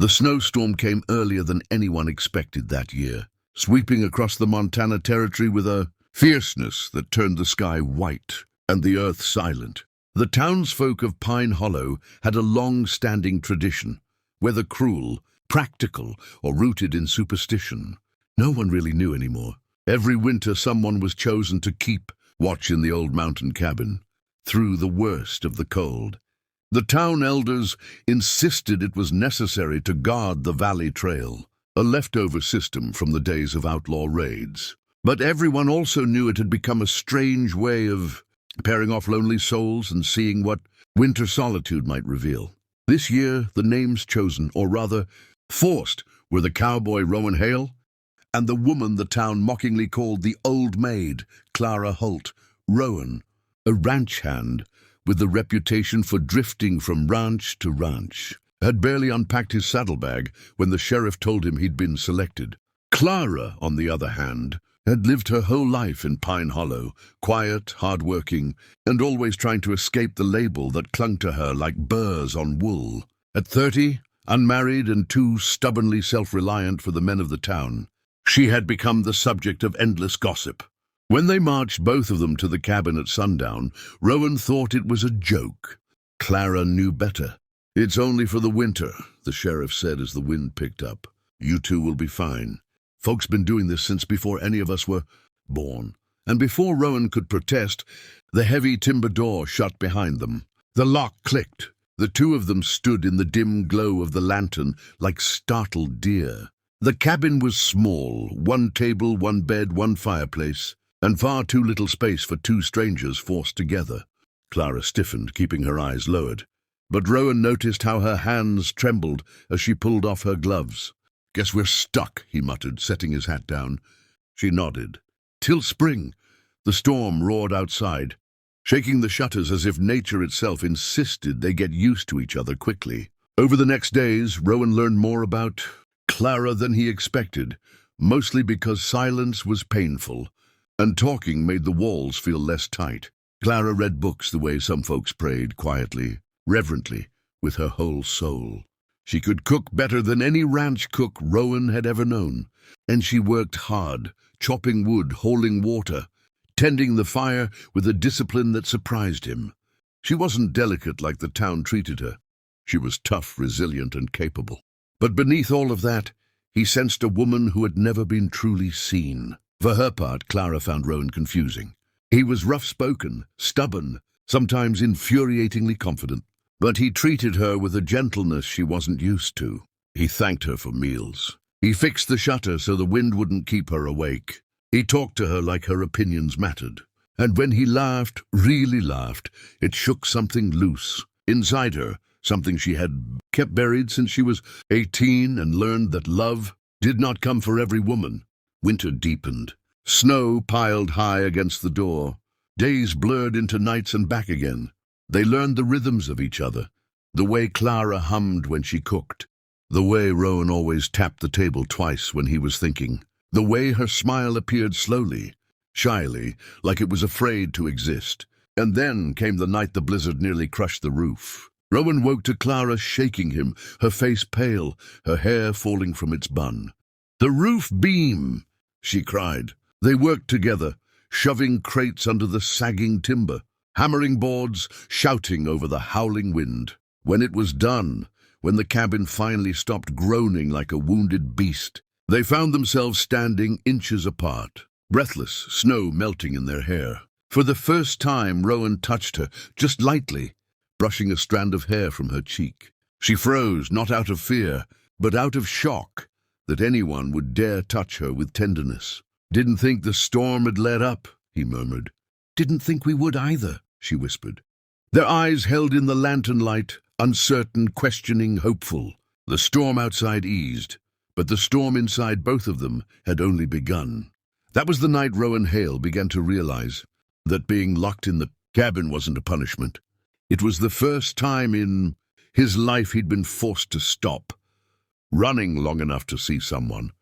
The snowstorm came earlier than anyone expected that year, sweeping across the Montana Territory with a fierceness that turned the sky white and the earth silent. The townsfolk of Pine Hollow had a long-standing tradition, whether cruel, practical, or rooted in superstition. No one really knew anymore. Every winter someone was chosen to keep watch in the old mountain cabin, through the worst of the cold. The town elders insisted it was necessary to guard the valley trail, a leftover system from the days of outlaw raids. But everyone also knew it had become a strange way of pairing off lonely souls and seeing what winter solitude might reveal. This year, the names chosen, or rather forced, were the cowboy Rowan Hale and the woman the town mockingly called the Old Maid, Clara Holt. Rowan, a ranch hand with the reputation for drifting from ranch to ranch, had barely unpacked his saddlebag when the sheriff told him he'd been selected. Clara, on the other hand, had lived her whole life in Pine Hollow, quiet, hard-working, and always trying to escape the label that clung to her like burrs on wool. At 30, unmarried and too stubbornly self-reliant for the men of the town, she had become the subject of endless gossip. When they marched both of them to the cabin at sundown, Rowan thought it was a joke. Clara knew better. "It's only for the winter," the sheriff said as the wind picked up. "You two will be fine. Folks been doing this since before any of us were born." And before Rowan could protest, the heavy timber door shut behind them. The lock clicked. The two of them stood in the dim glow of the lantern like startled deer. The cabin was small, one table, one bed, one fireplace, and far too little space for two strangers forced together. Clara stiffened, keeping her eyes lowered, but Rowan noticed how her hands trembled as she pulled off her gloves. "Guess we're stuck," he muttered, setting his hat down. She nodded. "Till spring." The storm roared outside, shaking the shutters as if nature itself insisted they get used to each other quickly. Over the next days, Rowan learned more about Clara than he expected, mostly because silence was painful, and talking made the walls feel less tight. Clara read books the way some folks prayed, quietly, reverently, with her whole soul. She could cook better than any ranch cook Rowan had ever known, and she worked hard, chopping wood, hauling water, tending the fire with a discipline that surprised him. She wasn't delicate like the town treated her. She was tough, resilient, and capable. But beneath all of that, he sensed a woman who had never been truly seen. For her part, Clara found Rowan confusing. He was rough-spoken, stubborn, sometimes infuriatingly confident, but he treated her with a gentleness she wasn't used to. He thanked her for meals. He fixed the shutter so the wind wouldn't keep her awake. He talked to her like her opinions mattered. And when he laughed, really laughed, it shook something loose inside her, something she had kept buried since she was 18 and learned that love did not come for every woman. Winter deepened. Snow piled high against the door. Days blurred into nights and back again. They learned the rhythms of each other, the way Clara hummed when she cooked, the way Rowan always tapped the table twice when he was thinking, the way her smile appeared slowly, shyly, like it was afraid to exist. And then came the night the blizzard nearly crushed the roof. Rowan woke to Clara shaking him, her face pale, her hair falling from its bun. "The roof beam!" she cried. They worked together, shoving crates under the sagging timber, hammering boards, shouting over the howling wind. When it was done, when the cabin finally stopped groaning like a wounded beast, they found themselves standing inches apart, breathless, snow melting in their hair. For the first time, Rowan touched her, just lightly, brushing a strand of hair from her cheek. She froze, not out of fear, but out of shock that anyone would dare touch her with tenderness. "Didn't think the storm had let up," he murmured. "Didn't think we would either," she whispered. Their eyes held in the lantern light, uncertain, questioning, hopeful. The storm outside eased, but the storm inside both of them had only begun. That was the night Rowan Hale began to realize that being locked in the cabin wasn't a punishment. It was the first time in his life he'd been forced to stop, running long enough to see someone.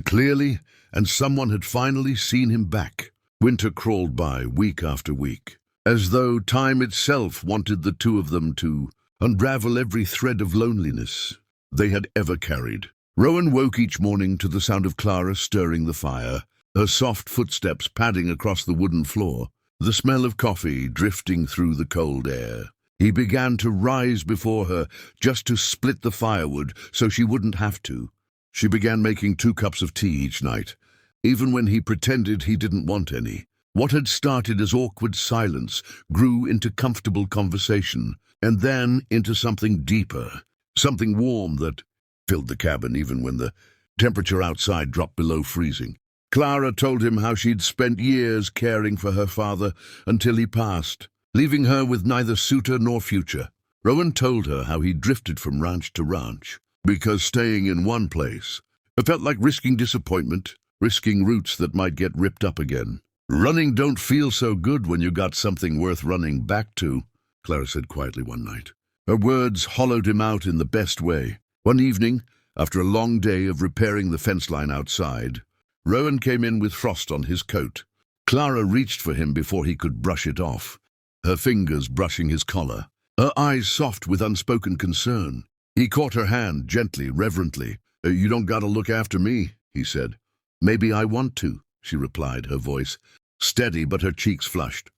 Clearly, and someone had finally seen him back. Winter crawled by, week after week, as though time itself wanted the two of them to unravel every thread of loneliness. they had ever carried. Rowan woke each morning to the sound of Clara stirring the fire, her soft footsteps padding across the wooden floor, the smell of coffee drifting through the cold air. He began to rise before her just to split the firewood so she wouldn't have to. She began making 2 cups of tea each night, even when he pretended he didn't want any. What had started as awkward silence grew into comfortable conversation, and then into something deeper, something warm that filled the cabin even when the temperature outside dropped below freezing. Clara told him how she'd spent years caring for her father until he passed, leaving her with neither suitor nor future. Rowan told her how he drifted from ranch to ranch, because staying in one place felt like risking disappointment, risking roots that might get ripped up again. "Running don't feel so good when you got something worth running back to," Clara said quietly one night. Her words hollowed him out in the best way. One evening, after a long day of repairing the fence line outside, Rowan came in with frost on his coat. Clara reached for him before he could brush it off, her fingers brushing his collar, her eyes soft with unspoken concern. He caught her hand gently, reverently. "You don't gotta look after me," he said. "Maybe I want to," she replied, her voice steady but her cheeks flushed.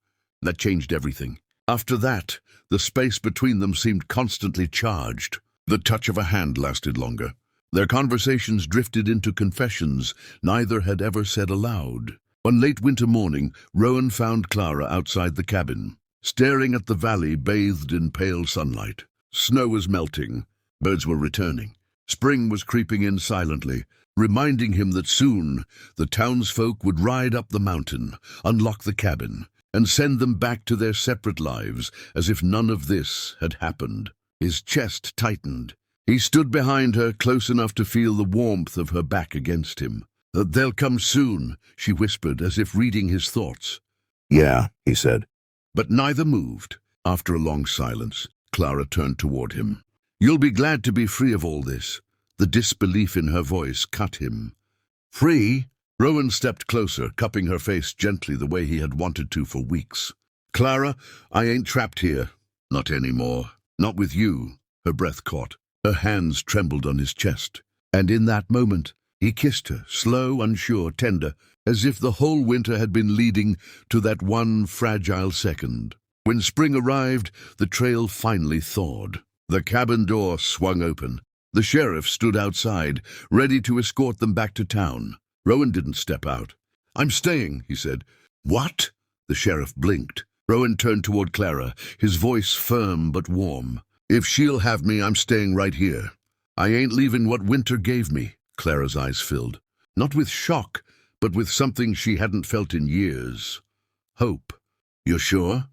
That changed everything. After that, the space between them seemed constantly charged. The touch of a hand lasted longer. Their conversations drifted into confessions neither had ever said aloud. One late winter morning, Rowan found Clara outside the cabin, staring at the valley bathed in pale sunlight. Snow was melting. Birds were returning. Spring was creeping in silently, reminding him that soon the townsfolk would ride up the mountain, unlock the cabin, and send them back to their separate lives as if none of this had happened. His chest tightened. He stood behind her, close enough to feel the warmth of her back against him. "They'll come soon," she whispered, as if reading his thoughts. "Yeah," he said. But neither moved. After a long silence, Clara turned toward him. "You'll be glad to be free of all this." The disbelief in her voice cut him. "Free?" Rowan stepped closer, cupping her face gently the way he had wanted to for weeks. "Clara, I ain't trapped here. Not anymore. Not with you." Her breath caught. Her hands trembled on his chest. And in that moment, he kissed her, slow, unsure, tender, as if the whole winter had been leading to that one fragile second. When spring arrived, the trail finally thawed. The cabin door swung open. The sheriff stood outside, ready to escort them back to town. Rowan didn't step out. "I'm staying," he said. "What?" The sheriff blinked. Rowan turned toward Clara, his voice firm but warm. "If she'll have me, I'm staying right here. I ain't leaving what winter gave me." Clara's eyes filled, not with shock, but with something she hadn't felt in years. Hope. "You're sure?"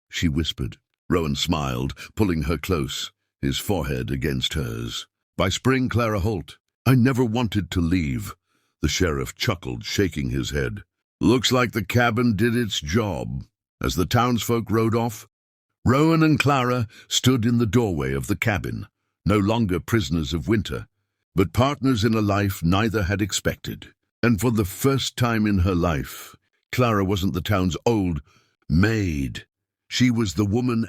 she whispered. Rowan smiled, pulling her close, his forehead against hers. By spring, Clara Holt. "I never wanted to leave." The sheriff chuckled, shaking his head. "Looks like the cabin did its job." As the townsfolk rode off, Rowan and Clara stood in the doorway of the cabin, no longer prisoners of winter, but partners in a life neither had expected. And for the first time in her life, Clara wasn't the town's old maid. She was the woman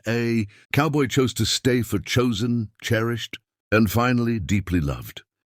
Cowboy chose to stay for, chosen, cherished, and finally deeply loved.